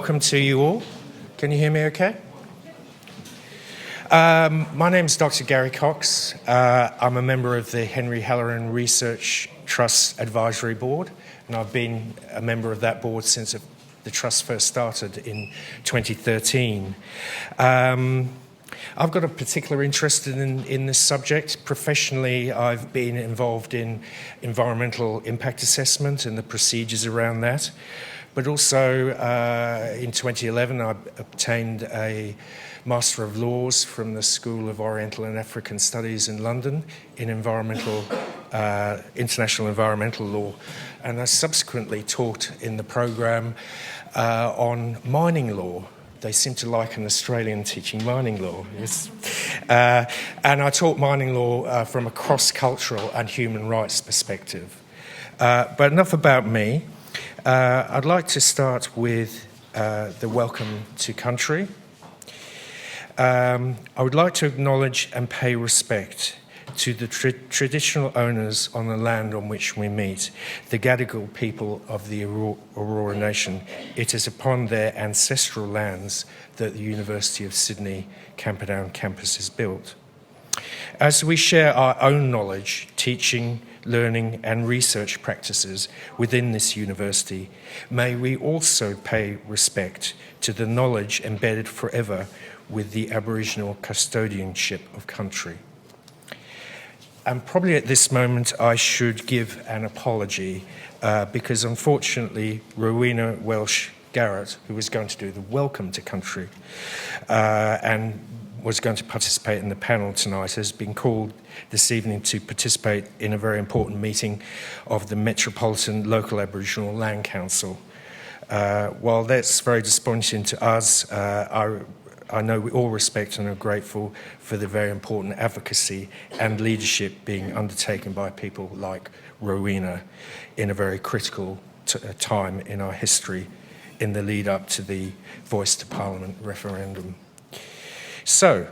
Welcome to you all. Can you hear me okay? My name is Dr. Gary Cox. I'm a member of the Henry Halloran Research Trust Advisory Board, and I've been a member of that board since the trust first started in 2013. I've got a particular interest in this subject. Professionally, I've been involved in environmental impact assessment and the procedures around that. But also, in 2011, I obtained a Master of Laws from the School of Oriental and African Studies in London in international environmental law. And I subsequently taught in the program on mining law. They seem to like an Australian teaching mining law. Yes. And I taught mining law from a cross-cultural and human rights perspective. But enough about me. I'd like to start with the welcome to country. I would like to acknowledge and pay respect to the traditional owners on the land on which we meet, the Gadigal people of the Aurora Nation. It is upon their ancestral lands that the University of Sydney Camperdown campus is built. As we share our own knowledge, teaching, learning and research practices within this university, may we also pay respect to the knowledge embedded forever with the Aboriginal custodianship of country. And probably at this moment I should give an apology because unfortunately Rowena Welsh-Garrett, who was going to do the welcome to country and was going to participate in the panel tonight, has been called this evening to participate in a very important meeting of the Metropolitan Local Aboriginal Land Council. While that's very disappointing to us, I know we all respect and are grateful for the very important advocacy and leadership being undertaken by people like Rowena in a very critical time in our history in the lead up to the Voice to Parliament referendum. So,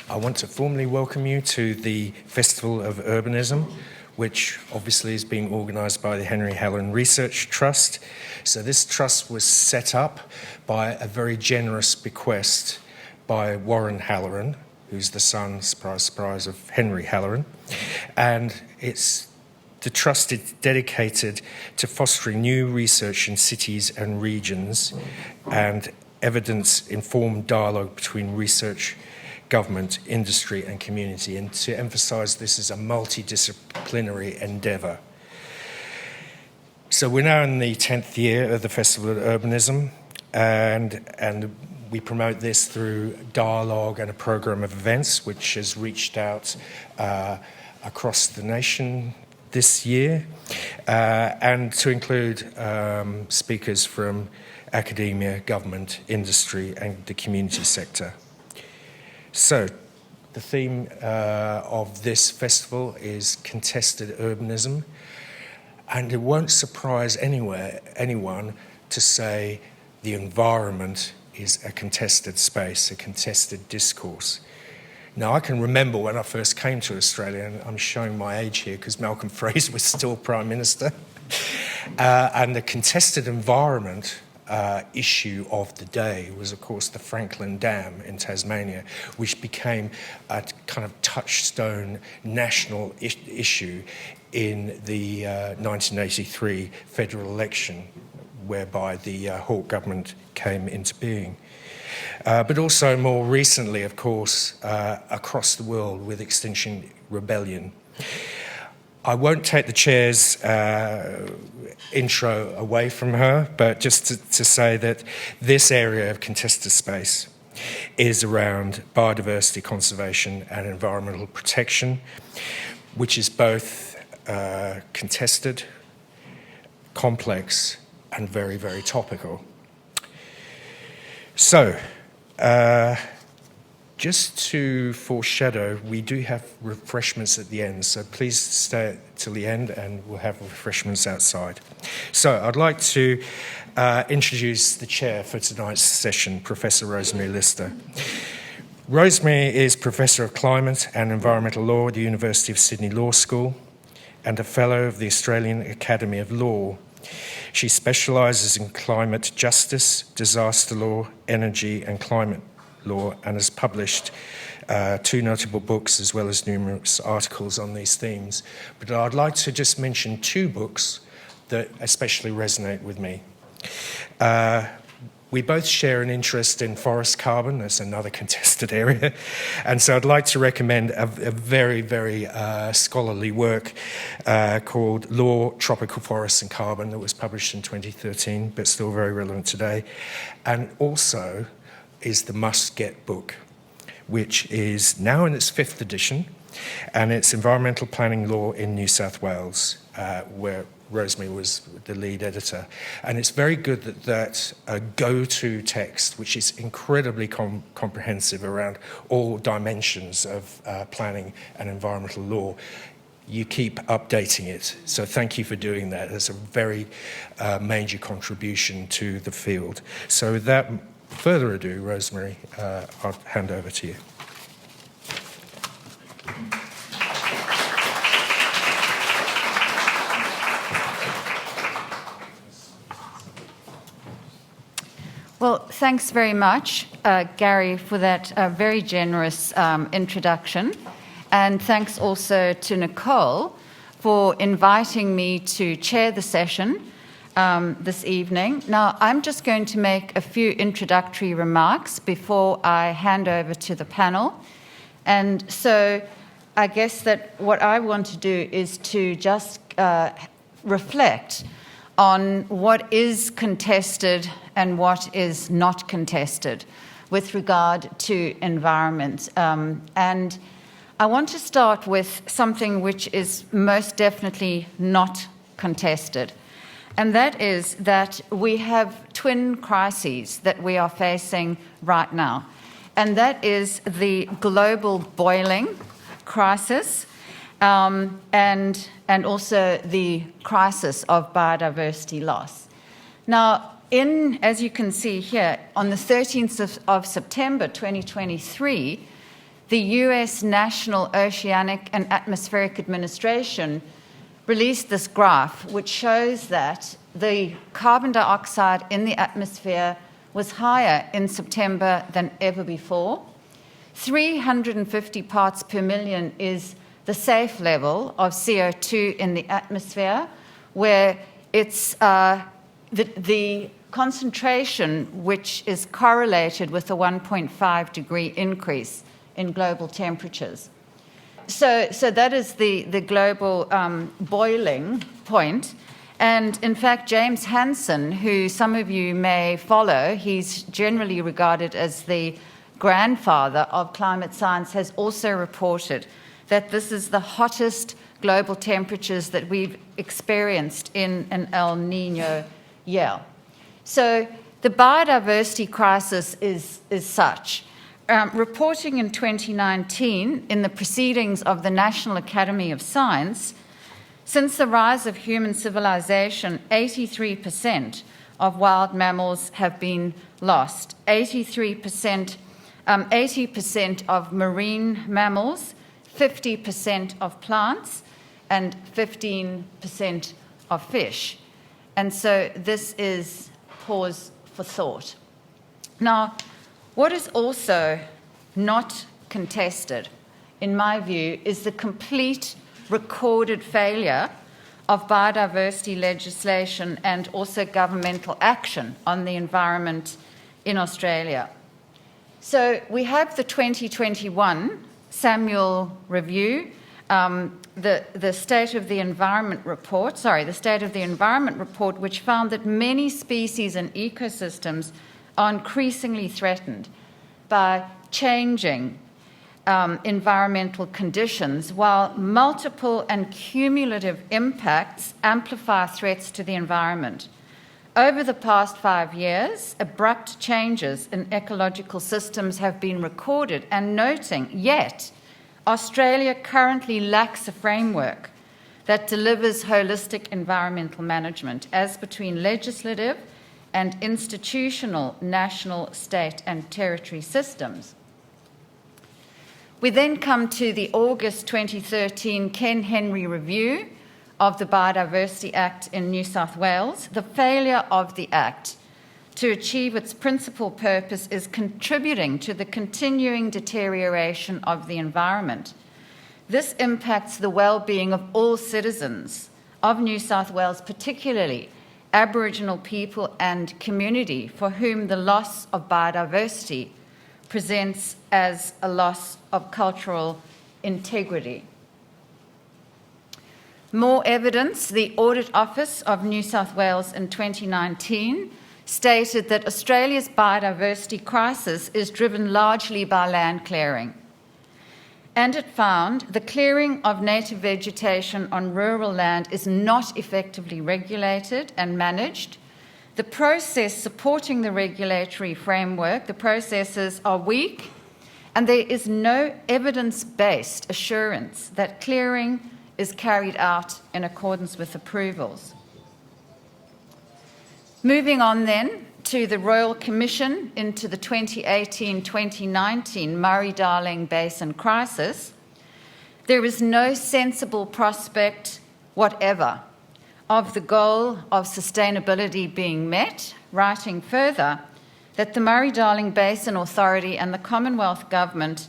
I want to formally welcome you to the Festival of Urbanism, which obviously is being organised by the Henry Halloran Research Trust. So this trust was set up by a very generous bequest by Warren Halloran, who's the son, surprise, surprise, of Henry Halloran. And the trust is dedicated to fostering new research in cities and regions and evidence-informed dialogue between research, government, industry and community, and to emphasise this is a multidisciplinary endeavour. So we're now in the 10th year of the Festival of Urbanism, and we promote this through dialogue and a programme of events which has reached out across the nation this year, and to include speakers from academia, government, industry and the community sector. So, the theme of this festival is contested urbanism, and it won't surprise anyone to say the environment is a contested space, a contested discourse. Now, I can remember when I first came to Australia, and I'm showing my age here because Malcolm Fraser was still Prime Minister, and the contested environment issue of the day was, of course, the Franklin Dam in Tasmania, which became a kind of touchstone national issue in the 1983 federal election, whereby the Hawke government came into being. But also more recently, of course, across the world with Extinction Rebellion. I won't take the chair's intro away from her, but just to say that this area of contested space is around biodiversity conservation and environmental protection, which is both contested, complex, and very, very topical. So, just to foreshadow, we do have refreshments at the end, so please stay till the end and we'll have refreshments outside. So I'd like to introduce the chair for tonight's session, Professor Rosemary Lister. Rosemary is Professor of Climate and Environmental Law at the University of Sydney Law School and a Fellow of the Australian Academy of Law She specialises in climate justice, disaster law, energy and climate law, and has published 2 notable books as well as numerous articles on these themes. But I'd like to just mention 2 books that especially resonate with me. We both share an interest in forest carbon. That's another contested area. And so I'd like to recommend a very, very scholarly work called Law, Tropical Forests and Carbon that was published in 2013, but still very relevant today. And also is the must-get book, which is now in its 5th edition, and it's Environmental Planning Law in New South Wales, where Rosemary was the lead editor. And it's very good that a go-to text, which is incredibly comprehensive around all dimensions of planning and environmental law, you keep updating it. So thank you for doing that. It's a very major contribution to the field. So without further ado, Rosemary, I'll hand over to you. Well, thanks very much, Gary, for that very generous introduction. And thanks also to Nicole for inviting me to chair the session this evening. Now, I'm just going to make a few introductory remarks before I hand over to the panel. And so I guess that what I want to do is to just reflect on what is contested and what is not contested with regard to environment. And I want to start with something which is most definitely not contested. And that is that we have twin crises that we are facing right now. And that is the global boiling crisis and also the crisis of biodiversity loss. Now, as you can see here, on the 13th of September 2023, the US National Oceanic and Atmospheric Administration released this graph which shows that the carbon dioxide in the atmosphere was higher in September than ever before. 350 parts per million is the safe level of CO2 in the atmosphere, where it's the concentration which is correlated with a 1.5 degree increase in global temperatures. So that is the global boiling point. And in fact, James Hansen, who some of you may follow, he's generally regarded as the grandfather of climate science, has also reported that this is the hottest global temperatures that we've experienced in an El Nino year. So the biodiversity crisis is such. Reporting in 2019 in the Proceedings of the National Academy of Science, since the rise of human civilization, 83% of wild mammals have been lost. 80% of marine mammals, 50% of plants, and 15% of fish. And so this is pause for thought. Now, what is also not contested, in my view, is the complete recorded failure of biodiversity legislation and also governmental action on the environment in Australia. So we have the 2021 Samuel Review, the State of the Environment Report, which found that many species and ecosystems are increasingly threatened by changing environmental conditions, while multiple and cumulative impacts amplify threats to the environment. Over the past 5 years, abrupt changes in ecological systems have been recorded and noting, yet Australia currently lacks a framework that delivers holistic environmental management as between legislative and institutional national, state and territory systems. We then come to the August 2013 Ken Henry Review of the Biodiversity Act in New South Wales, the failure of the Act to achieve its principal purpose is contributing to the continuing deterioration of the environment. This impacts the well-being of all citizens of New South Wales, particularly Aboriginal people and community, for whom the loss of biodiversity presents as a loss of cultural integrity. More evidence: the Audit Office of New South Wales in 2019 stated that Australia's biodiversity crisis is driven largely by land clearing. And it found the clearing of native vegetation on rural land is not effectively regulated and managed. The process supporting the regulatory framework, the processes are weak, and there is no evidence-based assurance that clearing is carried out in accordance with approvals. Moving on then to the Royal Commission into the 2018-2019 Murray-Darling Basin crisis, there is no sensible prospect whatever of the goal of sustainability being met, writing further that the Murray-Darling Basin Authority and the Commonwealth Government,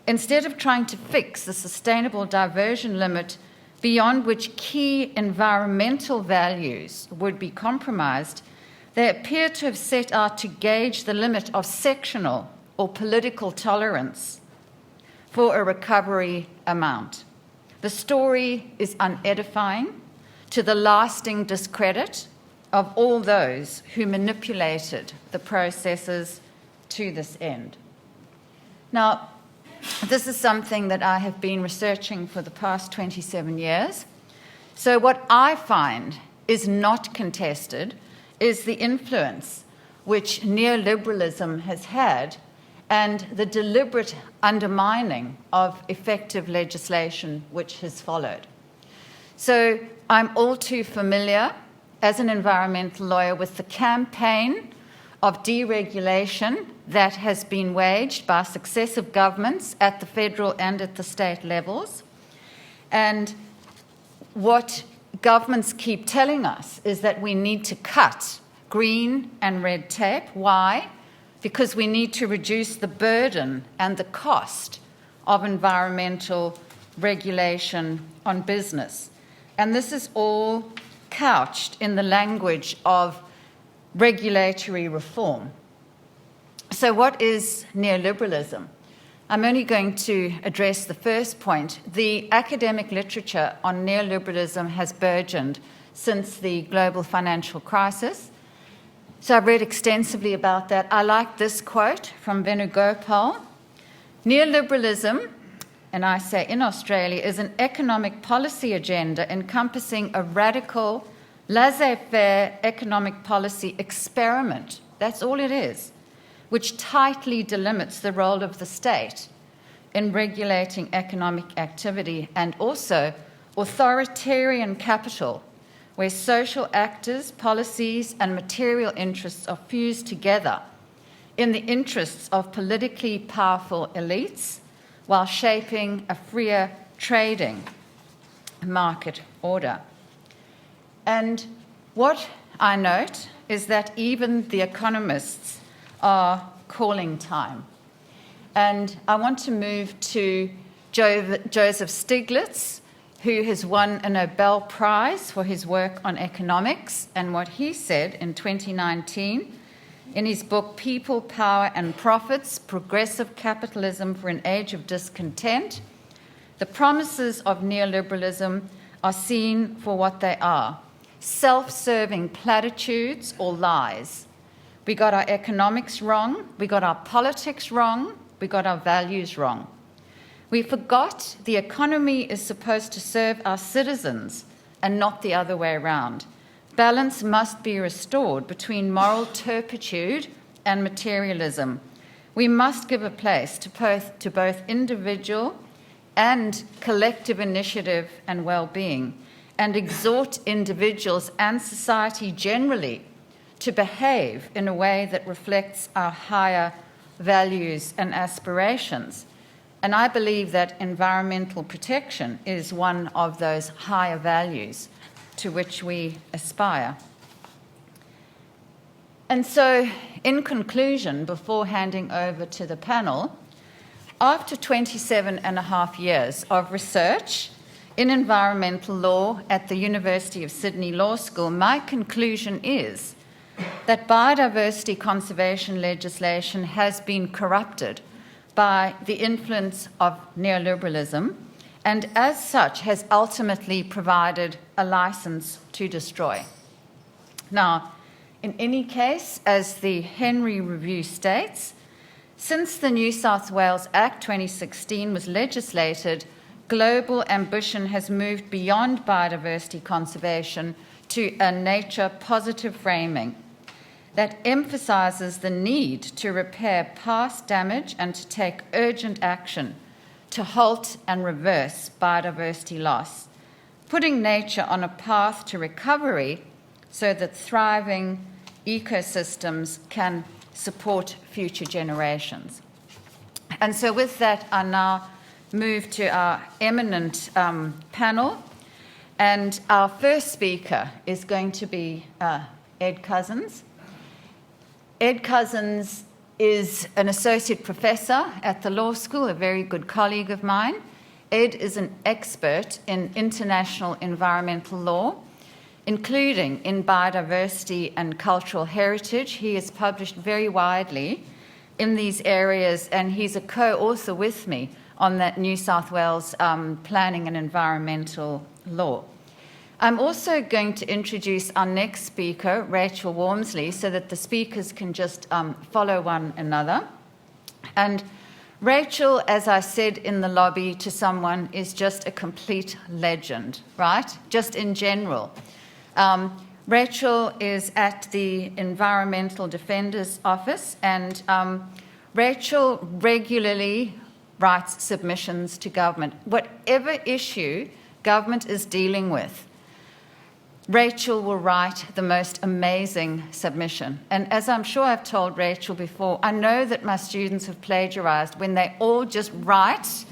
instead of trying to fix the sustainable diversion limit beyond which key environmental values would be compromised, they appear to have set out to gauge the limit of sectional or political tolerance for a recovery amount. The story is unedifying, to the lasting discredit of all those who manipulated the processes to this end. Now, this is something that I have been researching for the past 27 years. So what I find is not contested is the influence which neoliberalism has had and the deliberate undermining of effective legislation which has followed. So I'm all too familiar as an environmental lawyer with the campaign of deregulation that has been waged by successive governments at the federal and at the state levels. And what governments keep telling us is that we need to cut green and red tape. Why? Because we need to reduce the burden and the cost of environmental regulation on business. And this is all couched in the language of regulatory reform. So what is neoliberalism? I'm only going to address the first point. The academic literature on neoliberalism has burgeoned since the global financial crisis. So I've read extensively about that. I like this quote from Venugopal. Neoliberalism, and I say in Australia, is an economic policy agenda encompassing a radical, laissez-faire economic policy experiment. That's all it is, which tightly delimits the role of the state in regulating economic activity, and also authoritarian capital, where social actors, policies, and material interests are fused together in the interests of politically powerful elites while shaping a freer trading market order. And what I note is that even the economists are calling time. And I want to move to Joseph Stiglitz, who has won a Nobel Prize for his work on economics, and what he said in 2019 in his book, People, Power and Profits, Progressive Capitalism for an Age of Discontent. The promises of neoliberalism are seen for what they are: self-serving platitudes or lies. We got our economics wrong, we got our politics wrong, we got our values wrong. We forgot the economy is supposed to serve our citizens and not the other way around. Balance must be restored between moral turpitude and materialism. We must give a place to both individual and collective initiative and well-being, and exhort individuals and society generally to behave in a way that reflects our higher values and aspirations. And I believe that environmental protection is one of those higher values to which we aspire. And so, in conclusion, before handing over to the panel, after 27 and a half years of research in environmental law at the University of Sydney Law School, my conclusion is that biodiversity conservation legislation has been corrupted by the influence of neoliberalism, and as such has ultimately provided a license to destroy. Now, in any case, as the Henry Review states, since the New South Wales Act 2016 was legislated, global ambition has moved beyond biodiversity conservation to a nature-positive framing that emphasises the need to repair past damage and to take urgent action to halt and reverse biodiversity loss, putting nature on a path to recovery so that thriving ecosystems can support future generations. And so with that, I now move to our eminent panel. And our first speaker is going to be Ed Cousins. Ed Cousins is an associate professor at the law school, a very good colleague of mine. Ed is an expert in international environmental law, including in biodiversity and cultural heritage. He has published very widely in these areas, and he's a co-author with me on that New South Wales planning and environmental law. I'm also going to introduce our next speaker, Rachel Walmsley, so that the speakers can just follow one another. And Rachel, as I said in the lobby to someone, is just a complete legend, right? Just in general. Rachel is at the Environmental Defender's Office, and Rachel regularly writes submissions to government. Whatever issue government is dealing with, Rachel will write the most amazing submission. And as I'm sure I've told Rachel before, I know that my students have plagiarised when they all just write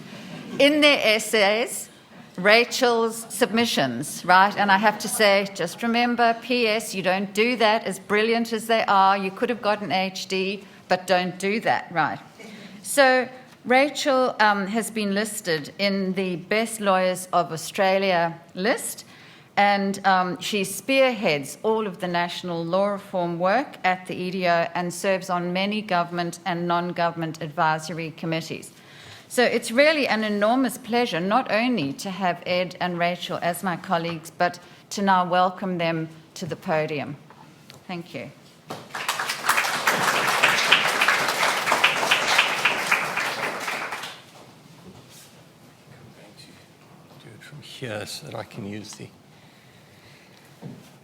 in their essays Rachel's submissions, right? And I have to say, just remember, P.S., you don't do that, as brilliant as they are. You could have got an HD, but don't do that, right? So Rachel has been listed in the Best Lawyers of Australia list, and she spearheads all of the national law reform work at the EDO and serves on many government and non-government advisory committees. So it's really an enormous pleasure not only to have Ed and Rachel as my colleagues, but to now welcome them to the podium. Thank you. I'm going to do it from here so that I can use the...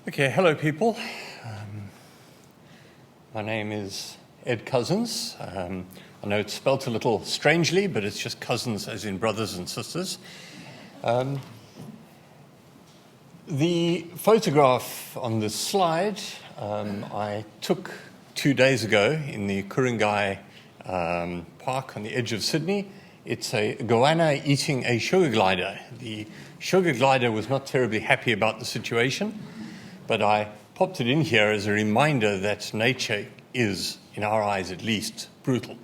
Okay, hello people. My name is Ed Cousins. I know it's spelt a little strangely, but it's just cousins as in brothers and sisters. The photograph on this slide I took 2 days ago in the Ku-ring-gai Park on the edge of Sydney. It's a goanna eating a sugar glider. The sugar glider was not terribly happy about the situation, but I popped it in here as a reminder that nature is, in our eyes at least, brutal.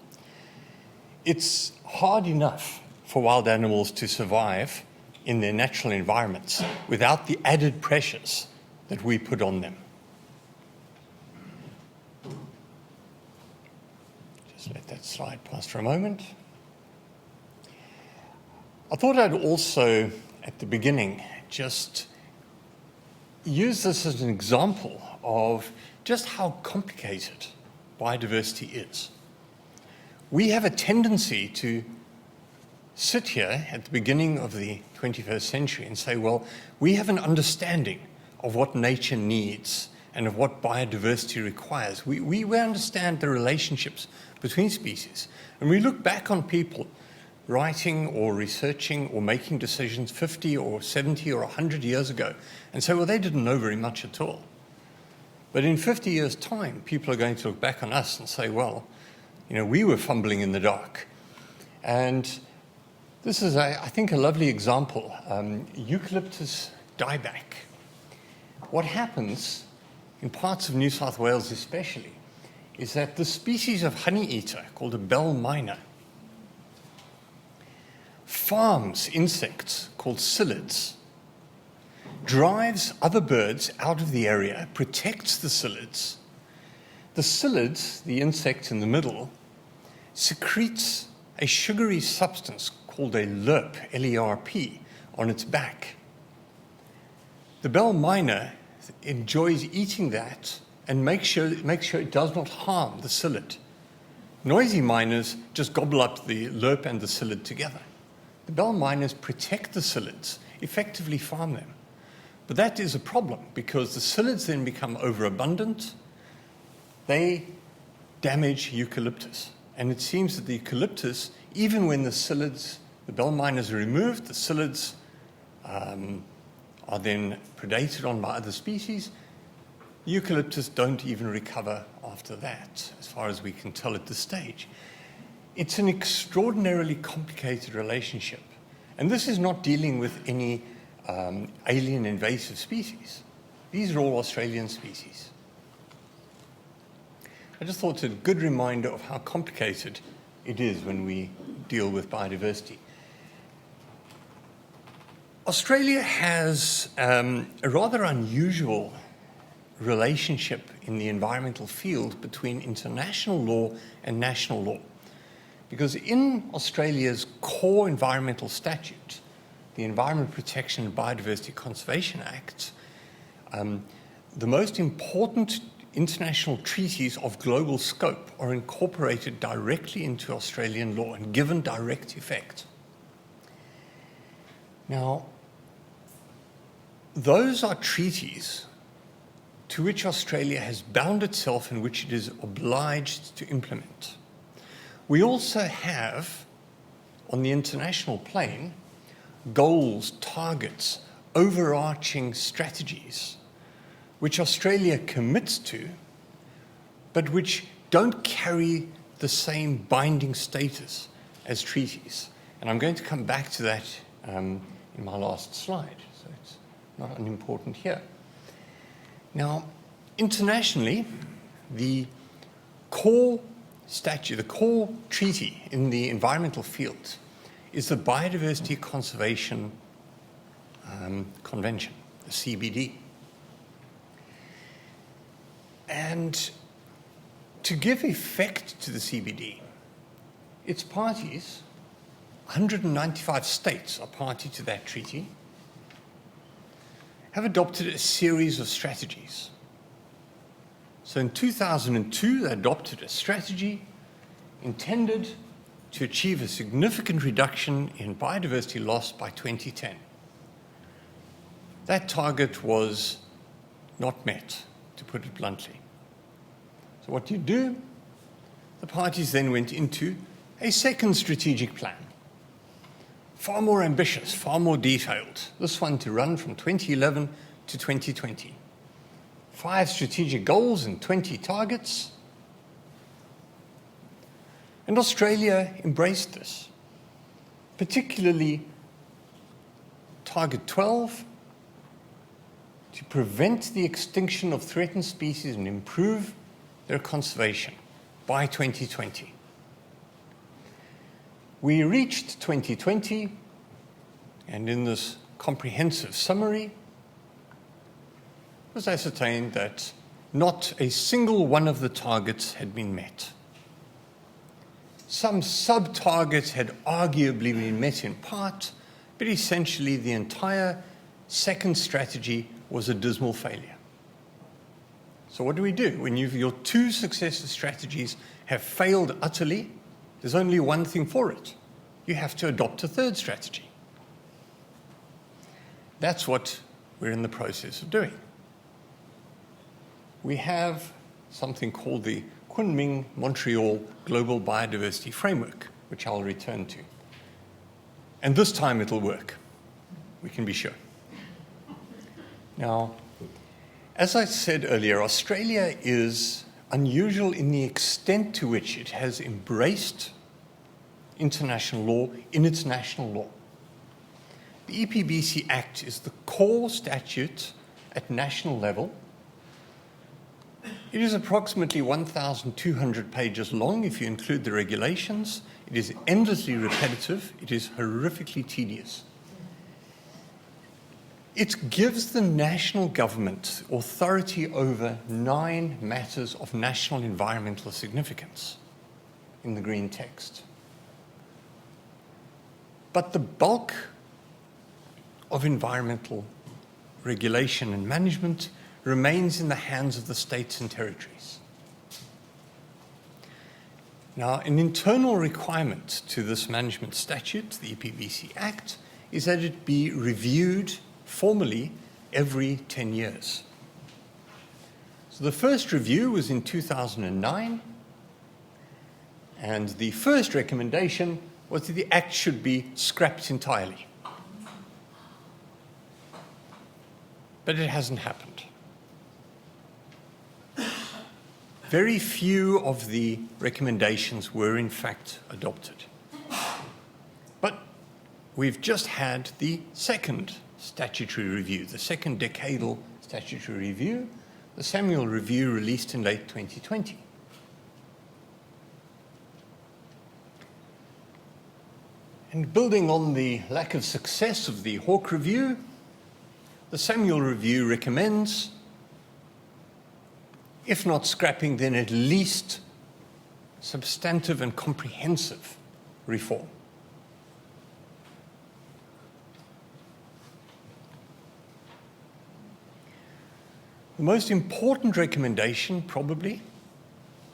It's hard enough for wild animals to survive in their natural environments without the added pressures that we put on them. Just let that slide pass for a moment. I thought I'd also, at the beginning, just use this as an example of just how complicated biodiversity is. We have a tendency to sit here at the beginning of the 21st century and say, well, we have an understanding of what nature needs and of what biodiversity requires. We understand the relationships between species. And we look back on people writing or researching or making decisions 50 or 70 or 100 years ago and say, well, they didn't know very much at all. But in 50 years' time, people are going to look back on us and say, well, you know, we were fumbling in the dark. And This is, I think, a lovely example. Eucalyptus dieback. What happens in parts of New South Wales especially is that the species of honeyeater called a bell miner farms insects called psyllids, drives other birds out of the area, protects the psyllids. The psyllids, the insect in the middle, secretes a sugary substance called a lerp, L-E-R-P, on its back. The bell miner enjoys eating that and makes sure it does not harm the psyllid. Noisy miners just gobble up the lerp and the psyllid together. The bell miners protect the psyllids, effectively farm them. But that is a problem because the psyllids then become overabundant. They damage eucalyptus. And it seems that the eucalyptus, even when the psyllids, the bell miners are removed, the psyllids are then predated on by other species. Eucalyptus don't even recover after that, as far as we can tell at this stage. It's an extraordinarily complicated relationship. And this is not dealing with any alien invasive species. These are all Australian species. I just thought it's a good reminder of how complicated it is when we deal with biodiversity. Australia has a rather unusual relationship in the environmental field between international law and national law. Because in Australia's core environmental statute, the Environment Protection and Biodiversity Conservation Act, the most important international treaties of global scope are incorporated directly into Australian law and given direct effect. Now, those are treaties to which Australia has bound itself and which it is obliged to implement. We also have, on the international plane, goals, targets, overarching strategies, which Australia commits to, but which don't carry the same binding status as treaties. And I'm going to come back to that in my last slide, so it's not unimportant here. Now, internationally, the core statute, the core treaty in the environmental field is the Biodiversity Conservation Convention, the CBD. And to give effect to the CBD, its parties, 195 states are party to that treaty, have adopted a series of strategies. So in 2002, they adopted a strategy intended to achieve a significant reduction in biodiversity loss by 2010. That target was not met, to put it bluntly. So what do you do? The parties then went into a second strategic plan, far more ambitious, far more detailed. This one to run from 2011 to 2020. 5 strategic goals and 20 targets. And Australia embraced this, particularly Target 12, to prevent the extinction of threatened species and improve their conservation by 2020. We reached 2020, and in this comprehensive summary, it was ascertained that not a single one of the targets had been met. Some sub-targets had arguably been met in part, but essentially the entire second strategy was a dismal failure. So what do we do? When your 2 successive strategies have failed utterly, there's only one thing for it. You have to adopt a third strategy. That's what we're in the process of doing. We have something called the Kunming-Montreal Global Biodiversity Framework, which I'll return to. And this time it'll work. We can be sure. Now, as I said earlier, Australia is unusual in the extent to which it has embraced international law in its national law. The EPBC Act is the core statute at national level. It is approximately 1,200 pages long if you include the regulations. It is endlessly repetitive. It is horrifically tedious. It gives the national government authority over 9 matters of national environmental significance in the green text. But the bulk of environmental regulation and management remains in the hands of the states and territories. Now, an internal requirement to this management statute, the EPBC Act, is that it be reviewed formally every 10 years. So the first review was in 2009, and the first recommendation was that the Act should be scrapped entirely. But it hasn't happened. Very few of the recommendations were in fact adopted. But we've just had the second statutory review, the second decadal statutory review, the Samuel Review released in late 2020. And building on the lack of success of the Hawke Review, the Samuel Review recommends, if not scrapping, then at least substantive and comprehensive reform. The most important recommendation, probably,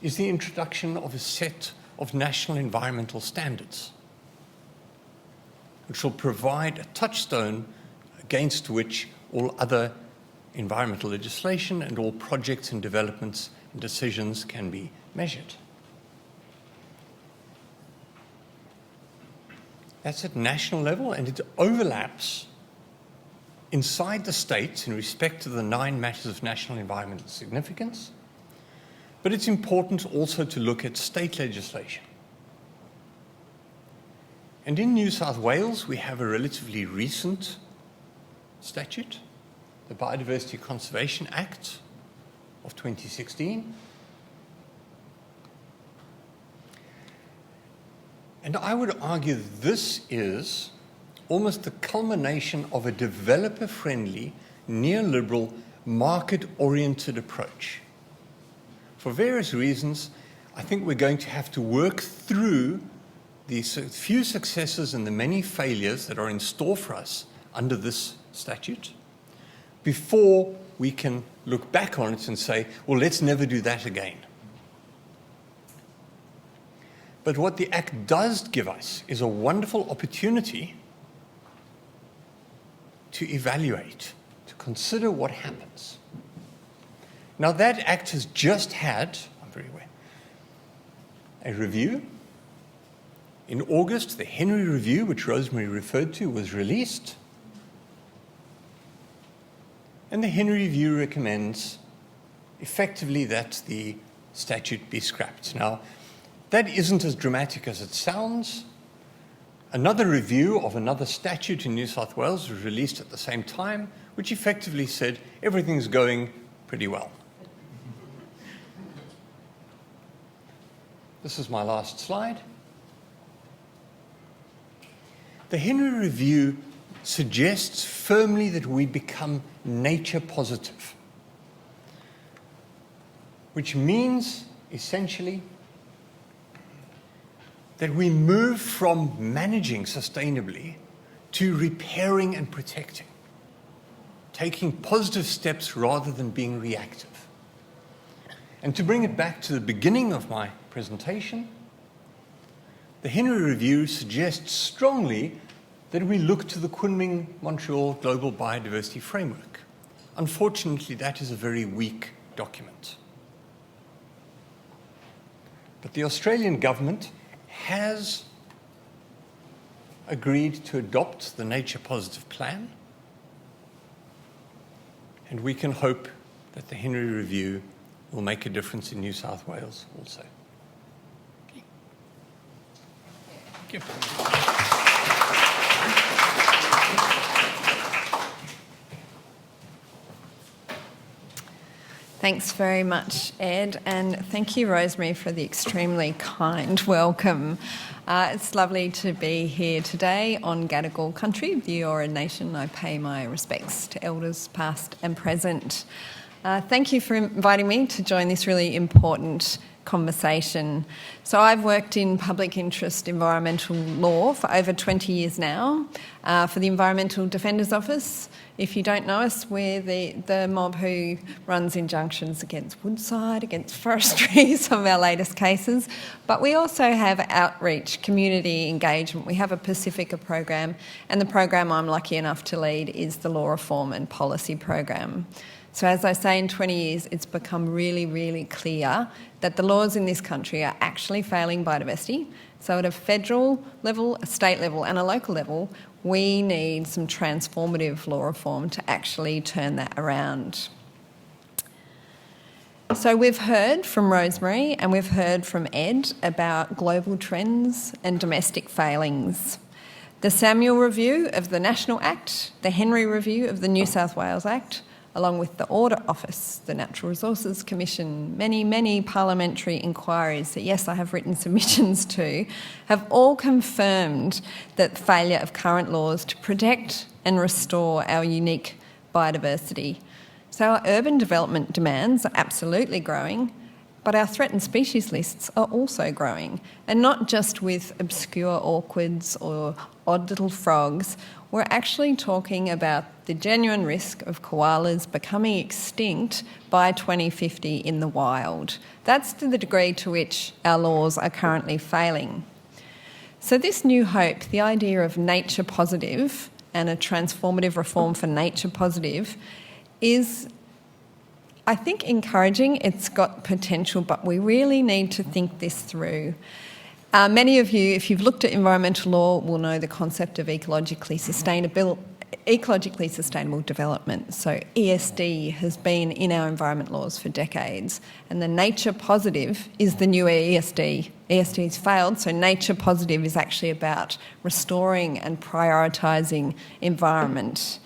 is the introduction of a set of national environmental standards, which will provide a touchstone against which all other environmental legislation and all projects and developments and decisions can be measured. That's at national level, and it overlaps inside the states in respect to the 9 matters of national environmental significance. But it's important also to look at state legislation. And in New South Wales, we have a relatively recent statute, the Biodiversity Conservation Act of 2016. And I would argue that this is almost the culmination of a developer-friendly, neoliberal, market-oriented approach. For various reasons, I think we're going to have to work through the few successes and the many failures that are in store for us under this statute before we can look back on it and say, well, let's never do that again. But what the Act does give us is a wonderful opportunity to evaluate, to consider what happens. Now, that Act has just had, I'm very aware, a review. In August, the Henry Review, which Rosemary referred to, was released. And the Henry Review recommends effectively that the statute be scrapped. Now, that isn't as dramatic as it sounds. Another review of another statute in New South Wales was released at the same time, which effectively said everything's going pretty well. This is my last slide. The Henry Review suggests firmly that we become nature positive, which means essentially that we move from managing sustainably to repairing and protecting, taking positive steps rather than being reactive. And to bring it back to the beginning of my presentation, the Henry Review suggests strongly that we look to the Kunming-Montreal Global Biodiversity Framework. Unfortunately, that is a very weak document. But the Australian government has agreed to adopt the Nature Positive Plan, and we can hope that the Henry Review will make a difference in New South Wales also. Thank you. Thanks very much, Ed, and thank you, Rosemary, for the extremely kind welcome. It's lovely to be here today on Gadigal country, the Eora Nation. I pay my respects to elders past and present. Thank you for inviting me to join this really important conversation. So I've worked in public interest environmental law for over 20 years now for the Environmental Defender's Office. If you don't know us, we're the mob who runs injunctions against Woodside, against forestry, some of our latest cases. But we also have outreach, community engagement. We have a Pacifica program, and the program I'm lucky enough to lead is the Law Reform and Policy program. So as I say, in 20 years, it's become really, really clear that the laws in this country are actually failing biodiversity. So at a federal level, a state level and a local level, we need some transformative law reform to actually turn that around. So we've heard from Rosemary and we've heard from Ed about global trends and domestic failings. The Samuel Review of the National Act, the Henry Review of the New South Wales Act, along with the Audit Office, the Natural Resources Commission, many parliamentary inquiries that, yes, I have written submissions to, have all confirmed that the failure of current laws to protect and restore our unique biodiversity. So our urban development demands are absolutely growing, but our threatened species lists are also growing, and not just with obscure orchids or odd little frogs. We're actually talking about the genuine risk of koalas becoming extinct by 2050 in the wild. That's to the degree to which our laws are currently failing. So this new hope, the idea of nature positive and a transformative reform for nature positive, is, I think, encouraging. It's got potential, but we really need to think this through. Many of you, if you've looked at environmental law, will know the concept of ecologically sustainable development. So ESD has been in our environment laws for decades, and the nature positive is the new ESD. ESD has failed, so nature positive is actually about restoring and prioritising environment.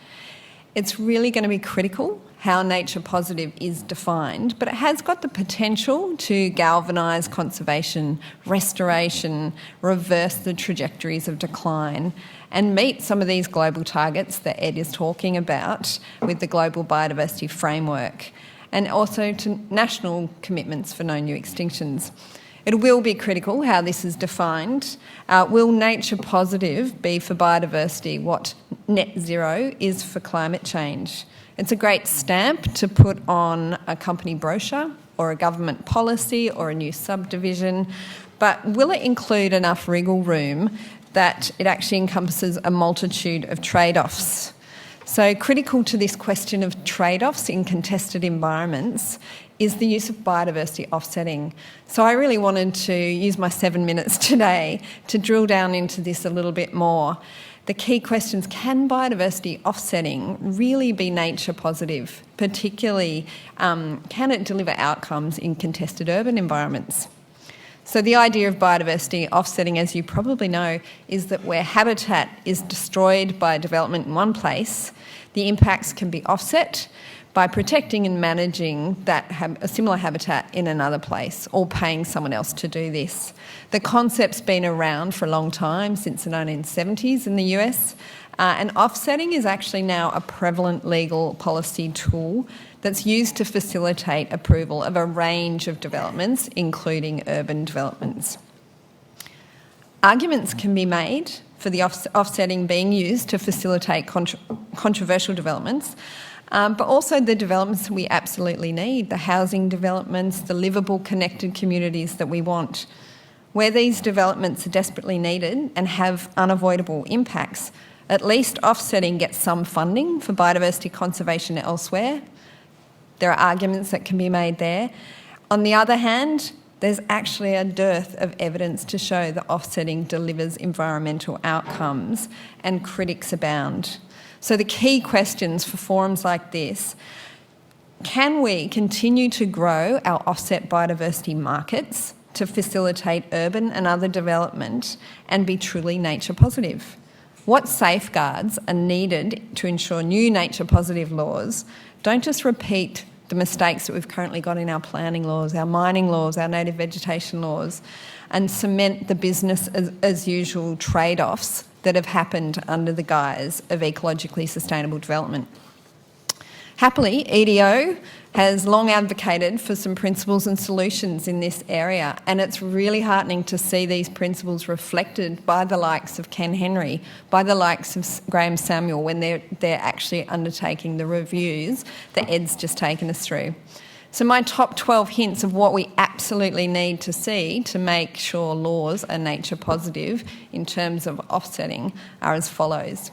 It's really going to be critical how nature positive is defined, but it has got the potential to galvanise conservation, restoration, reverse the trajectories of decline, and meet some of these global targets that Ed is talking about with the Global Biodiversity Framework, and also to national commitments for no new extinctions. It will be critical how this is defined. Will nature positive be for biodiversity what net zero is for climate change? It's a great stamp to put on a company brochure or a government policy or a new subdivision, but will it include enough wriggle room that it actually encompasses a multitude of trade-offs? So critical to this question of trade-offs in contested environments is the use of biodiversity offsetting. So I really wanted to use my 7 minutes today to drill down into this a little bit more. The key questions: can biodiversity offsetting really be nature positive? Particularly, can it deliver outcomes in contested urban environments? So the idea of biodiversity offsetting, as you probably know, is that where habitat is destroyed by development in one place, the impacts can be offset by protecting and managing a similar habitat in another place, or paying someone else to do this. The concept's been around for a long time, since the 1970s in the US, and offsetting is actually now a prevalent legal policy tool that's used to facilitate approval of a range of developments, including urban developments. Arguments can be made for the offsetting being used to facilitate controversial developments, but also the developments we absolutely need, the housing developments, the livable, connected communities that we want. Where these developments are desperately needed and have unavoidable impacts, at least offsetting gets some funding for biodiversity conservation elsewhere. There are arguments that can be made there. On the other hand, there's actually a dearth of evidence to show that offsetting delivers environmental outcomes, and critics abound. So the key questions for forums like this: can we continue to grow our offset biodiversity markets, to facilitate urban and other development and be truly nature positive? What safeguards are needed to ensure new nature positive laws don't just repeat the mistakes that we've currently got in our planning laws, our mining laws, our native vegetation laws, and cement the business as usual trade-offs that have happened under the guise of ecologically sustainable development? Happily, EDO has long advocated for some principles and solutions in this area, and it's really heartening to see these principles reflected by the likes of Ken Henry, by the likes of Graham Samuel, when they're actually undertaking the reviews that Ed's just taken us through. So my top 12 hints of what we absolutely need to see to make sure laws are nature positive in terms of offsetting are as follows.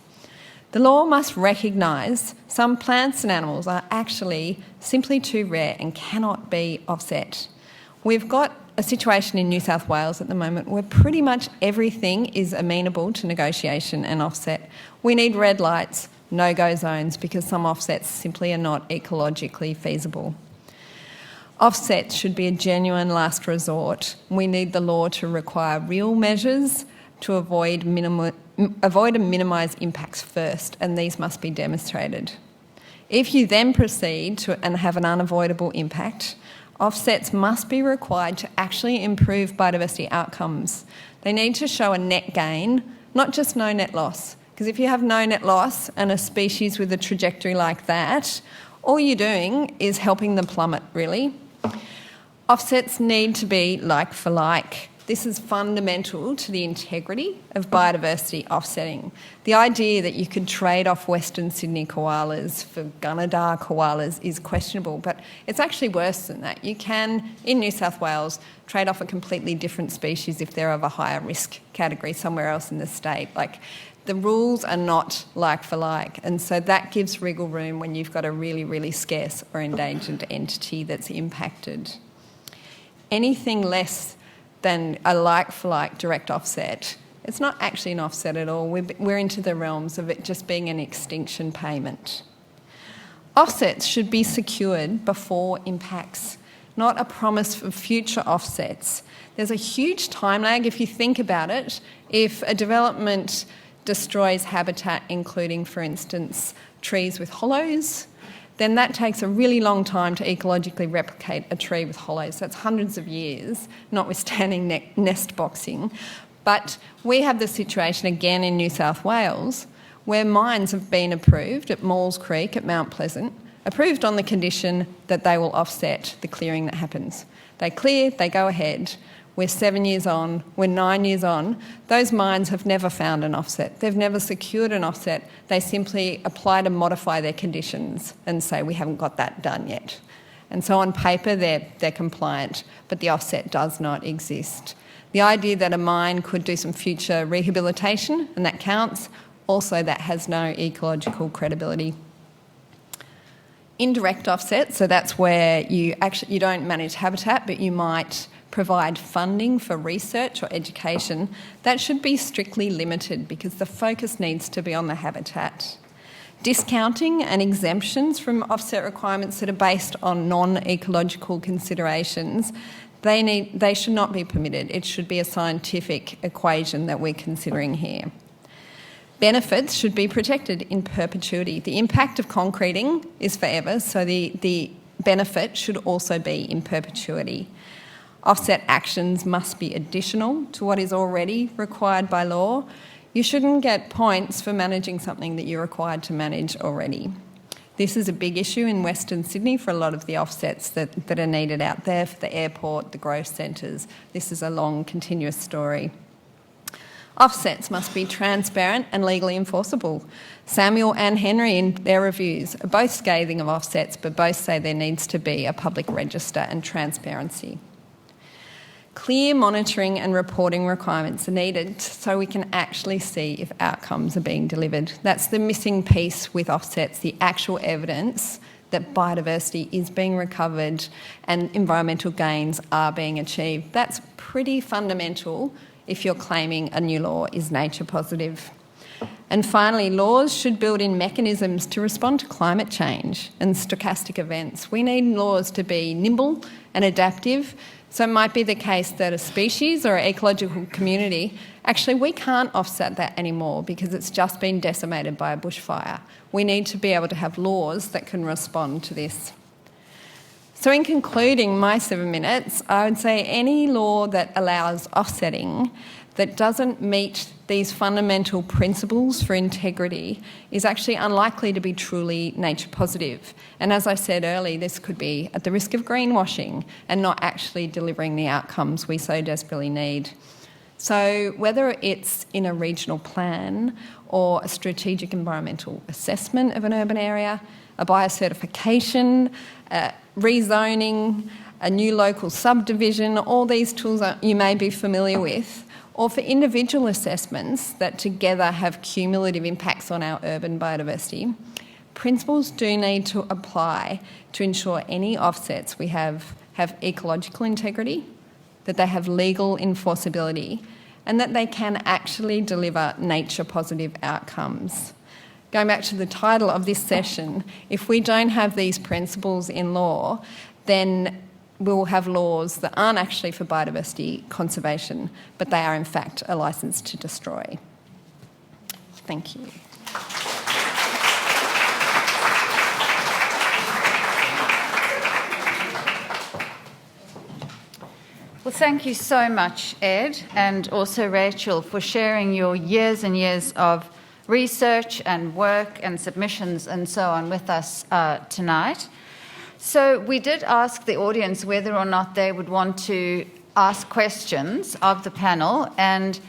The law must recognise some plants and animals are actually simply too rare and cannot be offset. We've got a situation in New South Wales at the moment where pretty much everything is amenable to negotiation and offset. We need red lights, no-go zones, because some offsets simply are not ecologically feasible. Offsets should be a genuine last resort. We need the law to require real measures to avoid and minimise impacts first, and these must be demonstrated. If you then proceed and have an unavoidable impact, offsets must be required to actually improve biodiversity outcomes. They need to show a net gain, not just no net loss. Because if you have no net loss and a species with a trajectory like that, all you're doing is helping them plummet, really. Offsets need to be like for like. This is fundamental to the integrity of biodiversity offsetting. The idea that you could trade off Western Sydney koalas for Gunnedah koalas is questionable, but it's actually worse than that. You can, in New South Wales, trade off a completely different species if they're of a higher risk category somewhere else in the state. Like, the rules are not like for like, and so that gives wriggle room when you've got a really, really scarce or endangered entity that's impacted. Anything less than a like-for-like direct offset, it's not actually an offset at all. We're into the realms of it just being an extinction payment. Offsets should be secured before impacts, not a promise for future offsets. There's a huge time lag if you think about it. If a development destroys habitat, including, for instance, trees with hollows, then that takes a really long time to ecologically replicate a tree with hollows. That's hundreds of years, notwithstanding nest boxing. But we have the situation again in New South Wales where mines have been approved at Maules Creek at Mount Pleasant, approved on the condition that they will offset the clearing that happens. They clear, they go ahead. We're 7 years on, we're 9 years on. Those mines have never found an offset. They've never secured an offset. They simply apply to modify their conditions and say, we haven't got that done yet. And so on paper, they're compliant, but the offset does not exist. The idea that a mine could do some future rehabilitation, and that counts, also that has no ecological credibility. Indirect offset, so that's where you don't manage habitat, but you might provide funding for research or education. That should be strictly limited because the focus needs to be on the habitat. Discounting and exemptions from offset requirements that are based on non-ecological considerations, they should not be permitted. It should be a scientific equation that we're considering here. Benefits should be protected in perpetuity. The impact of concreting is forever, so the benefit should also be in perpetuity. Offset actions must be additional to what is already required by law. You shouldn't get points for managing something that you're required to manage already. This is a big issue in Western Sydney for a lot of the offsets that are needed out there for the airport, the growth centres. This is a long, continuous story. Offsets must be transparent and legally enforceable. Samuel and Henry, in their reviews, are both scathing of offsets, but both say there needs to be a public register and transparency. Clear monitoring and reporting requirements are needed so we can actually see if outcomes are being delivered. That's the missing piece with offsets, the actual evidence that biodiversity is being recovered and environmental gains are being achieved. That's pretty fundamental if you're claiming a new law is nature positive. And finally, laws should build in mechanisms to respond to climate change and stochastic events. We need laws to be nimble and adaptive. So it might be the case that a species or an ecological community, actually we can't offset that anymore because it's just been decimated by a bushfire. We need to be able to have laws that can respond to this. So in concluding my 7 minutes, I would say any law that allows offsetting that doesn't meet these fundamental principles for integrity is actually unlikely to be truly nature positive. And as I said earlier, this could be at the risk of greenwashing and not actually delivering the outcomes we so desperately need. So whether it's in a regional plan or a strategic environmental assessment of an urban area, a biocertification, rezoning, a new local subdivision, all these tools you may be familiar with, or for individual assessments that together have cumulative impacts on our urban biodiversity, principles do need to apply to ensure any offsets we have ecological integrity, that they have legal enforceability, and that they can actually deliver nature-positive outcomes. Going back to the title of this session, if we don't have these principles in law, then we'll have laws that aren't actually for biodiversity conservation, but they are in fact a licence to destroy. Thank you. Well, thank you so much, Ed, and also Rachel, for sharing your years and years of research and work and submissions and so on with us tonight. So we did ask the audience whether or not they would want to ask questions of the panel, and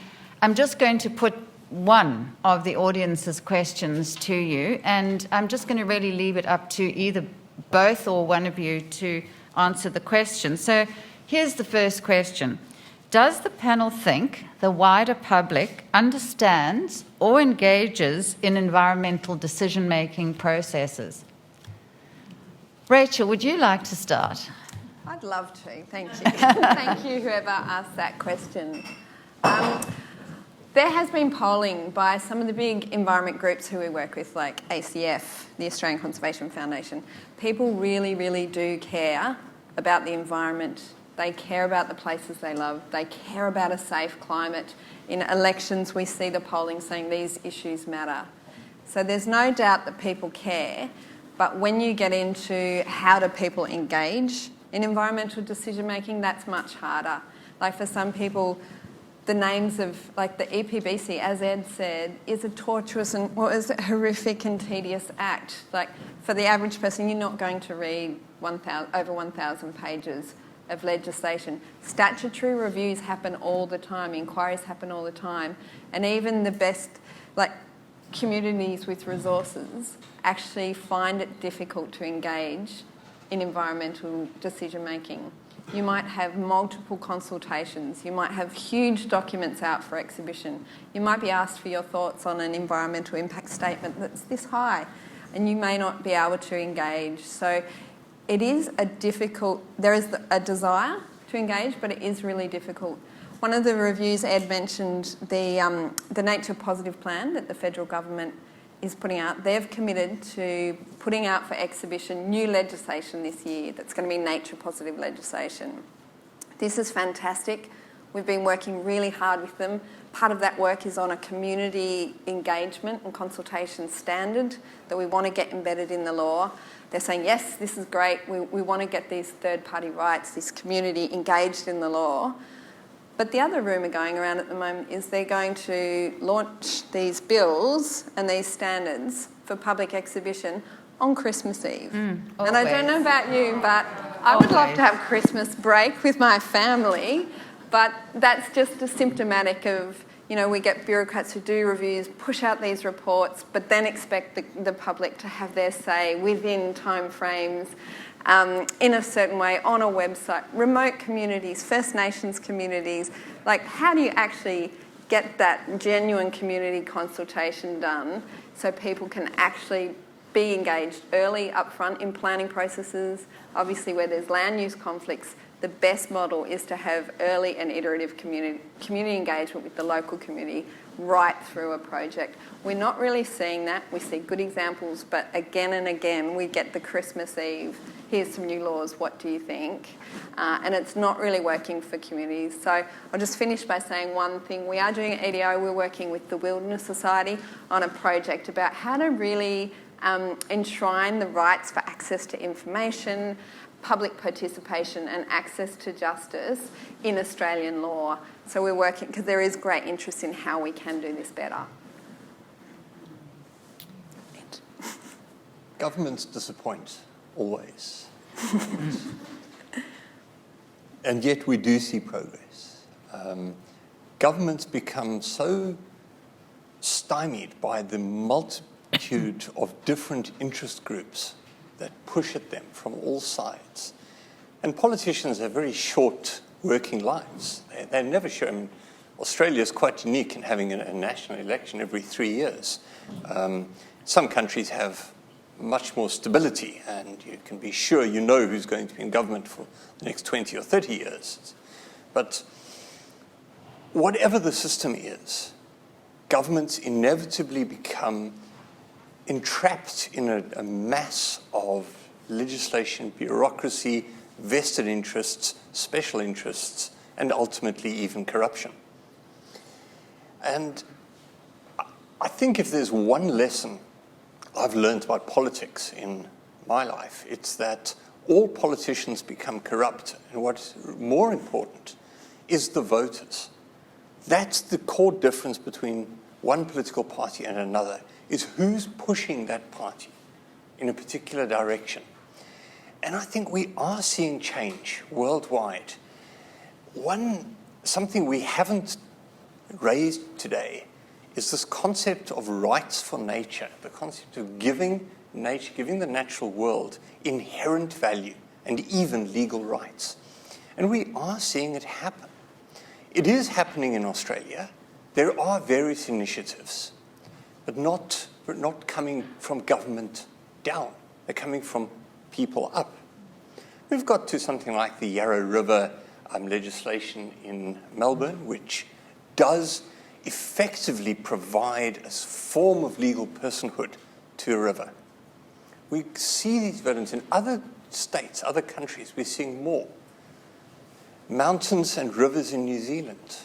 I'm just going to put one of the audience's questions to you, and I'm just going to really leave it up to either both or one of you to answer the question. So here's the first question. Does the panel think the wider public understands or engages in environmental decision-making processes? Rachel, would you like to start? I'd love to, thank you. Thank you, whoever asked that question. There has been polling by some of the big environment groups who we work with, like ACF, the Australian Conservation Foundation. People really, really do care about the environment. They care about the places they love. They care about a safe climate. In elections, we see the polling saying these issues matter. So there's no doubt that people care. But when you get into how do people engage in environmental decision making, that's much harder. Like for some people, the names of like the EPBC, as Ed said, is a torturous and horrific and tedious act. Like for the average person, you're not going to read over 1,000 pages of legislation. Statutory reviews happen all the time, inquiries happen all the time, and even the best communities with resources actually find it difficult to engage in environmental decision making. You might have multiple consultations, you might have huge documents out for exhibition, you might be asked for your thoughts on an environmental impact statement that's this high, and you may not be able to engage. So it is there is a desire to engage, but it is really difficult. One of the reviews Ed mentioned, the Nature Positive Plan that the federal government is putting out, they've committed to putting out for exhibition new legislation this year that's going to be nature positive legislation. This is fantastic. We've been working really hard with them. Part of that work is on a community engagement and consultation standard that we want to get embedded in the law. They're saying, yes, this is great. We want to get these third-party rights, this community engaged in the law. But the other rumour going around at the moment is they're going to launch these bills and these standards for public exhibition on Christmas Eve. And I don't know about you, but I would love to have Christmas break with my family, but that's just a symptomatic of, we get bureaucrats who do reviews, push out these reports, but then expect the public to have their say within time frames, in a certain way, on a website. Remote communities, First Nations communities, like how do you actually get that genuine community consultation done so people can actually be engaged early up front in planning processes? Obviously where there's land use conflicts, the best model is to have early and iterative community engagement with the local community right through a project. We're not really seeing that. We see good examples, but again and again we get the Christmas Eve, here's some new laws, what do you think? And it's not really working for communities. So I'll just finish by saying one thing. We are doing at EDO, we're working with the Wilderness Society on a project about how to really enshrine the rights for access to information, public participation and access to justice in Australian law. So we're working, because there is great interest in how we can do this better. Governments disappoint, always. And yet we do see progress. Governments become so stymied by the multitude of different interest groups that push at them from all sides. And politicians have very short working lives. They're never sure. I mean, Australia is quite unique in having a national election every 3 years. Some countries have much more stability, and you can be sure you know who's going to be in government for the next 20 or 30 years. But whatever the system is, governments inevitably become entrapped in a mass of legislation, bureaucracy, vested interests, special interests, and ultimately even corruption. And I think if there's one lesson I've learned about politics in my life, it's that all politicians become corrupt. And what's more important is the voters. That's the core difference between one political party and another, is who's pushing that party in a particular direction. And I think we are seeing change worldwide. Something we haven't raised today is this concept of rights for nature, the concept of giving nature, giving the natural world inherent value and even legal rights. And we are seeing it happen. It is happening in Australia. There are various initiatives, but not coming from government down. They're coming from people up. We've got to something like the Yarra River legislation in Melbourne, which does effectively provide a form of legal personhood to a river. We see these developments in other states, other countries. We're seeing more. Mountains and rivers in New Zealand.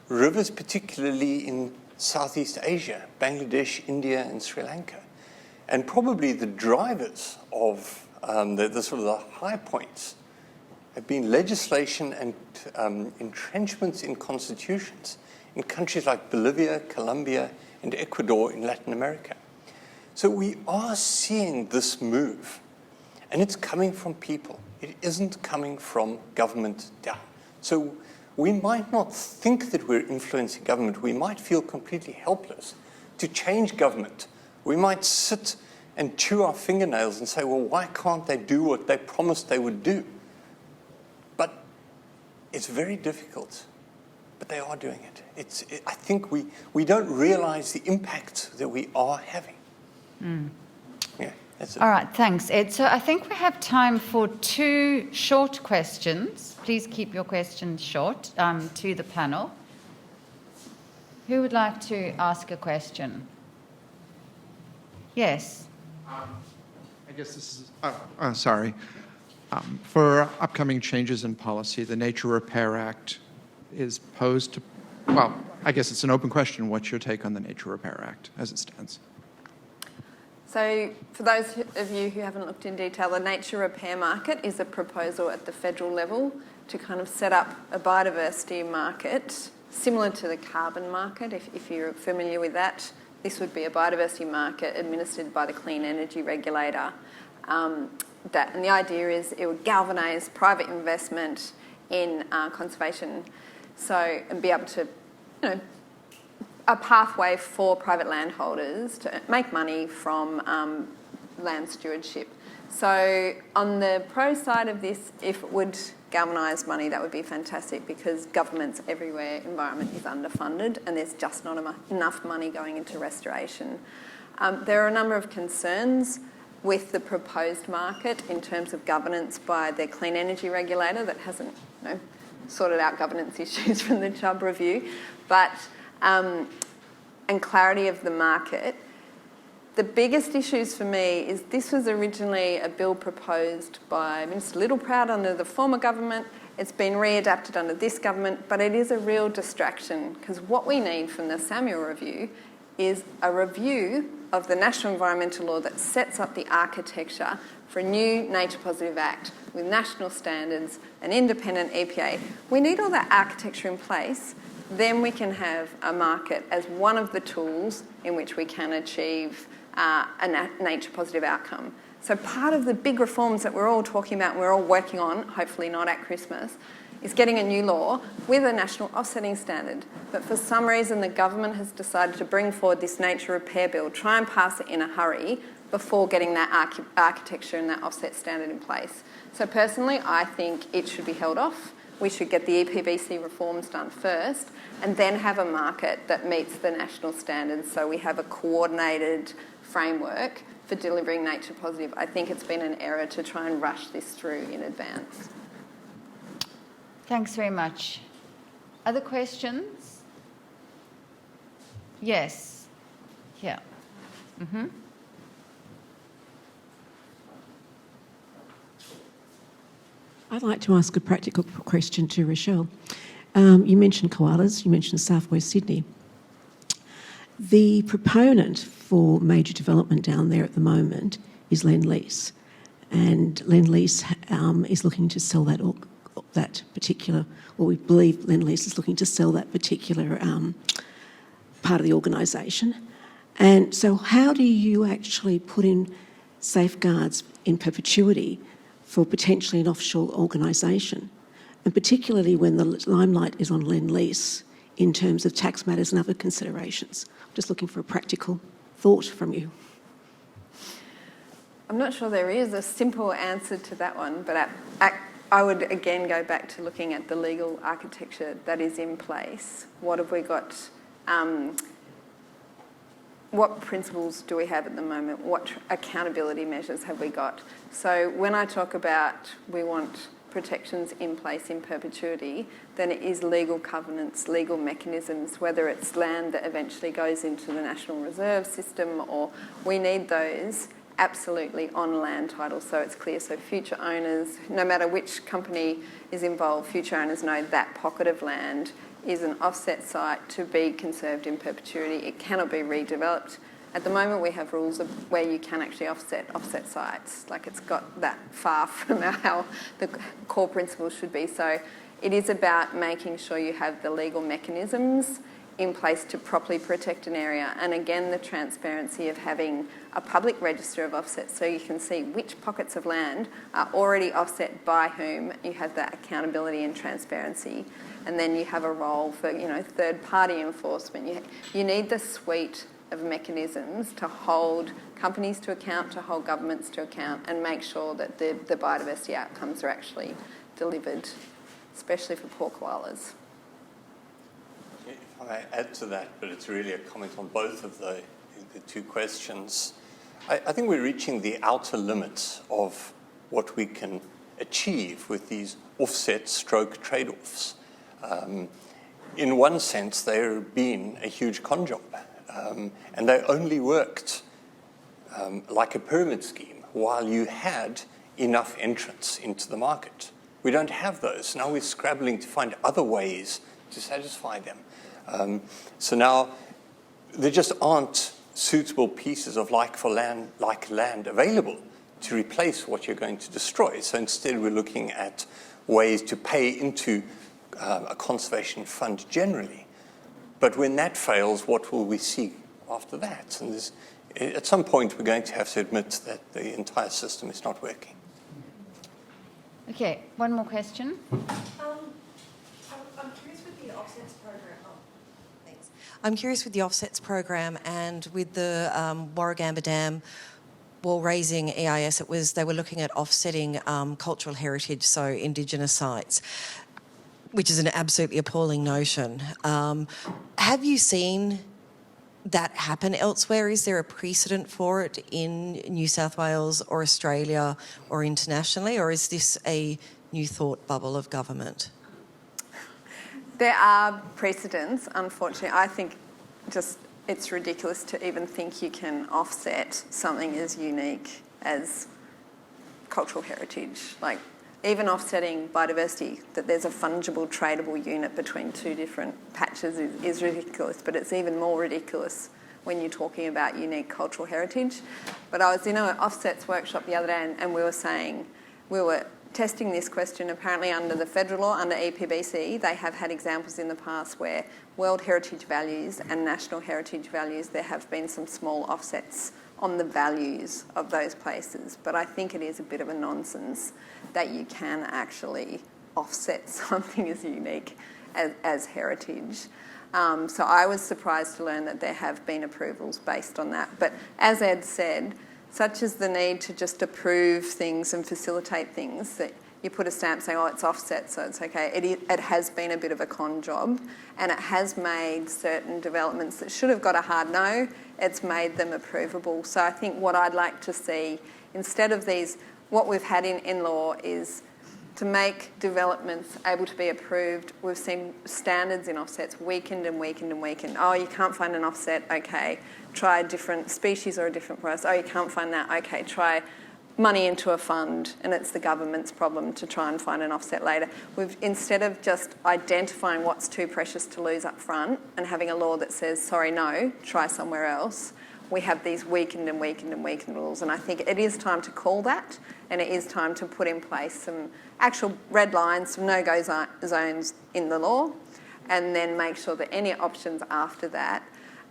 Rivers particularly in Southeast Asia, Bangladesh, India, and Sri Lanka. And probably the drivers of the sort of the high points have been legislation and entrenchments in constitutions in countries like Bolivia, Colombia, and Ecuador in Latin America. So we are seeing this move, and it's coming from people. It isn't coming from government down. So we might not think that we're influencing government. We might feel completely helpless to change government. We might sit and chew our fingernails and say, well, why can't they do what they promised they would do? But it's very difficult. But they are doing it. I think we don't realize the impact that we are having. Yeah, that's it. All right, thanks, Ed. So I think we have time for 2 short questions. Please keep your questions short to the panel. Who would like to ask a question? Yes. I guess this is, sorry. For upcoming changes in policy, the Nature Repair Act is posed to, well, I guess it's an open question. What's your take on the Nature Repair Act as it stands? So for those of you who haven't looked in detail, the nature repair market is a proposal at the federal level to kind of set up a biodiversity market similar to the carbon market. If you're familiar with that, this would be a biodiversity market administered by the Clean Energy Regulator. And the idea is it would galvanise private investment in conservation, and be able to, a pathway for private landholders to make money from land stewardship. So on the pro side of this, if it would galvanise money, that would be fantastic, because governments everywhere, environment is underfunded and there's just not enough money going into restoration. There are a number of concerns with the proposed market in terms of governance by the clean energy regulator that hasn't sorted out governance issues from the Chubb review, but and clarity of the market. The biggest issues for me is this was originally a bill proposed by Minister Littleproud under the former government. It's been readapted under this government, but it is a real distraction because what we need from the Samuel review is a review of the National Environmental Law that sets up the architecture for a new Nature Positive Act with national standards, an independent EPA. We need all that architecture in place, then we can have a market as one of the tools in which we can achieve a nature positive outcome. So part of the big reforms that we're all talking about and we're all working on, hopefully not at Christmas, is getting a new law with a national offsetting standard. But for some reason the government has decided to bring forward this nature repair bill, try and pass it in a hurry before getting that architecture and that offset standard in place. So personally, I think it should be held off. We should get the EPBC reforms done first and then have a market that meets the national standards so we have a coordinated framework for delivering nature positive. I think it's been an error to try and rush this through in advance. Thanks very much. Other questions? Yes. Yeah. Mm-hmm. I'd like to ask a practical question to Rochelle. You mentioned koalas, you mentioned southwest Sydney. The proponent for major development down there at the moment is Lend-Lease, and Lend-Lease is looking to sell that particular, or we believe Lend-Lease is looking to sell that particular part of the organisation. And so how do you actually put in safeguards in perpetuity for potentially an offshore organisation, and particularly when the limelight is on Lend-Lease in terms of tax matters and other considerations? Just looking for a practical thought from you. I'm not sure there is a simple answer to that one, but I would again go back to looking at the legal architecture that is in place. What have we got? What principles do we have at the moment? What accountability measures have we got? So when I talk about we want protections in place in perpetuity, then it is legal covenants, legal mechanisms, whether it's land that eventually goes into the National Reserve system, or we need those absolutely on land title so it's clear, so future owners, no matter which company is involved, future owners know that pocket of land is an offset site to be conserved in perpetuity. It cannot be redeveloped. At the moment we have rules of where you can actually offset sites. Like it's got that far from how the core principles should be. So it is about making sure you have the legal mechanisms in place to properly protect an area. And again, the transparency of having a public register of offsets so you can see which pockets of land are already offset by whom. You have that accountability and transparency. And then you have a role for, third-party enforcement. You need the suite of mechanisms to hold companies to account, to hold governments to account, and make sure that the biodiversity outcomes are actually delivered, especially for poor koalas. If I add to that, but it's really a comment on both of the two questions. I think we're reaching the outer limits of what we can achieve with these offset stroke trade-offs. In one sense, they've been a huge con job. And they only worked like a pyramid scheme while you had enough entrants into the market. We don't have those. Now we're scrabbling to find other ways to satisfy them. So now there just aren't suitable pieces of like land available to replace what you're going to destroy. So instead we're looking at ways to pay into a conservation fund generally. But when that fails, what will we see after that? And at some point, we're going to have to admit that the entire system is not working. Okay, one more question. I'm curious with the offsets program. Thanks. I'm curious with the offsets program and with the Warragamba Dam wall raising EIS. They were looking at offsetting cultural heritage, so Indigenous sites, which is an absolutely appalling notion. Have you seen that happen elsewhere? Is there a precedent for it in New South Wales or Australia or internationally, or is this a new thought bubble of government? There are precedents, unfortunately. I think just it's ridiculous to even think you can offset something as unique as cultural heritage. Like, even offsetting biodiversity, that there's a fungible, tradable unit between two different patches is ridiculous, but it's even more ridiculous when you're talking about unique cultural heritage. But I was in an offsets workshop the other day and we were testing this question. Apparently under the federal law, under EPBC, they have had examples in the past where World Heritage values and National Heritage values, there have been some small offsets on the values of those places. But I think it is a bit of a nonsense that you can actually offset something as unique as heritage. So I was surprised to learn that there have been approvals based on that. But as Ed said, such is the need to just approve things and facilitate things that you put a stamp saying, oh, it's offset, so it's okay. It has been a bit of a con job, and it has made certain developments that should have got a hard no, it's made them approvable. So I think what I'd like to see, instead of these, what we've had in law is to make developments able to be approved. We've seen standards in offsets weakened and weakened and weakened. Oh, you can't find an offset, okay. Try a different species or a different forest. Oh, you can't find that, okay. Try money into a fund, and it's the government's problem to try and find an offset later. Instead of just identifying what's too precious to lose up front and having a law that says, sorry, no, try somewhere else, we have these weakened and weakened and weakened rules. And I think it is time to call that, and it is time to put in place some actual red lines, some no-go zones in the law, and then make sure that any options after that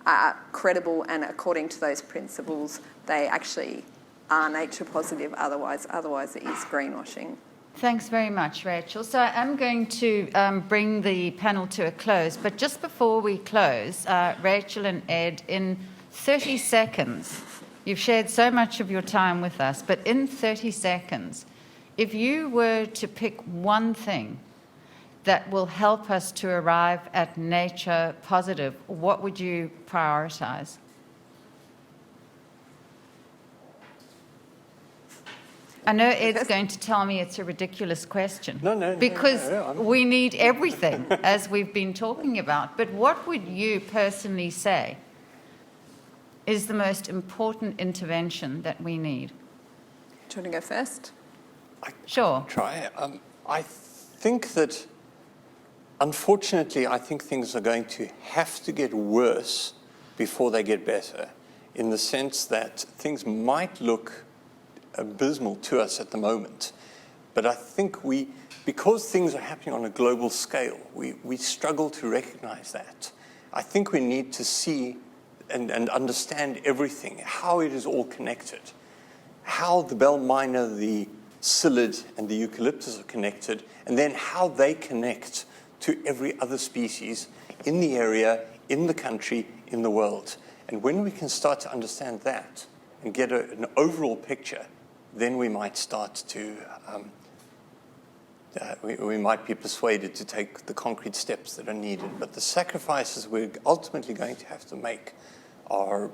are credible and according to those principles, they actually are nature positive, otherwise it is greenwashing. Thanks very much, Rachel. So I'm going to bring the panel to a close, but just before we close, Rachel and Ed, in 30 seconds, you've shared so much of your time with us, but in 30 seconds, if you were to pick one thing that will help us to arrive at nature positive, what would you prioritise? I know Ed's going to tell me it's a ridiculous question. No. Because we need everything, as we've been talking about. But what would you personally say is the most important intervention that we need? Do you want to go first? Sure. Try. I think that, unfortunately, I think things are going to have to get worse before they get better, in the sense that things might look abysmal to us at the moment. But I think because things are happening on a global scale, we struggle to recognize that. I think we need to see and understand everything, how it is all connected, how the bell minor, the psyllid, and the eucalyptus are connected, and then how they connect to every other species in the area, in the country, in the world. And when we can start to understand that and get an overall picture, then we might start to, we might be persuaded to take the concrete steps that are needed. But the sacrifices we're ultimately going to have to make are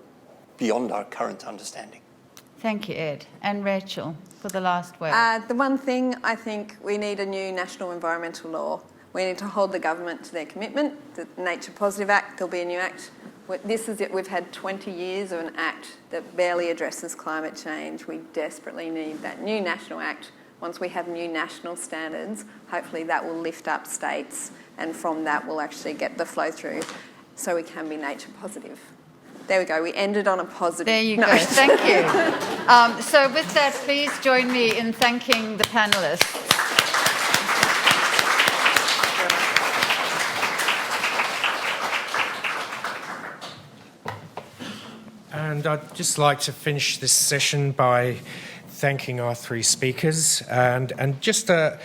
beyond our current understanding. Thank you, Ed. And Rachel, for the last word. The one thing, I think we need a new national environmental law. We need to hold the government to their commitment. The Nature Positive Act, there'll be a new act. This is it. We've had 20 years of an act that barely addresses climate change. We desperately need that new national act. Once we have new national standards, hopefully that will lift up states, and from that we'll actually get the flow through so we can be nature positive. There we go. We ended on a positive. There you go. Thank you. So with that, please join me in thanking the panellists. And I'd just like to finish this session by thanking our three speakers and just a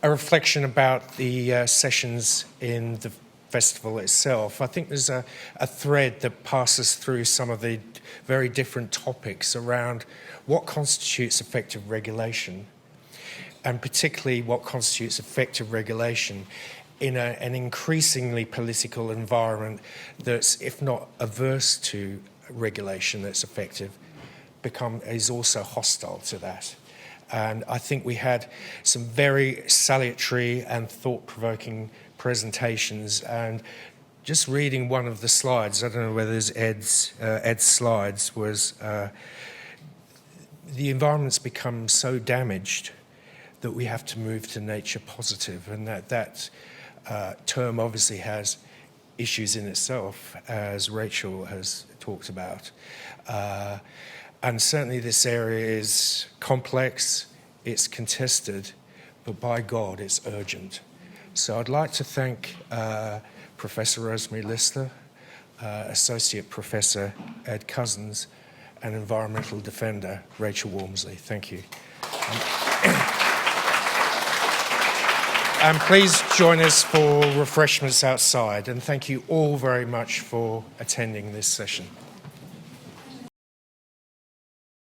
reflection about the sessions in the festival itself. I think there's a thread that passes through some of the very different topics around what constitutes effective regulation, and particularly what constitutes effective regulation in an increasingly political environment that's, if not averse to regulation that's effective, is also hostile to that. And I think we had some very salutary and thought-provoking presentations. And just reading one of the slides, I don't know whether it's Ed's slides, was the environment's become so damaged that we have to move to nature positive, and that term obviously has issues in itself, as Rachel has talked about. And certainly this area is complex, it's contested, but by God, it's urgent. So I'd like to thank Professor Rosemary Lister, Associate Professor Ed Cousins, and Environmental Defender Rachel Walmsley. Thank you. And please join us for refreshments outside, and thank you all very much for attending this session.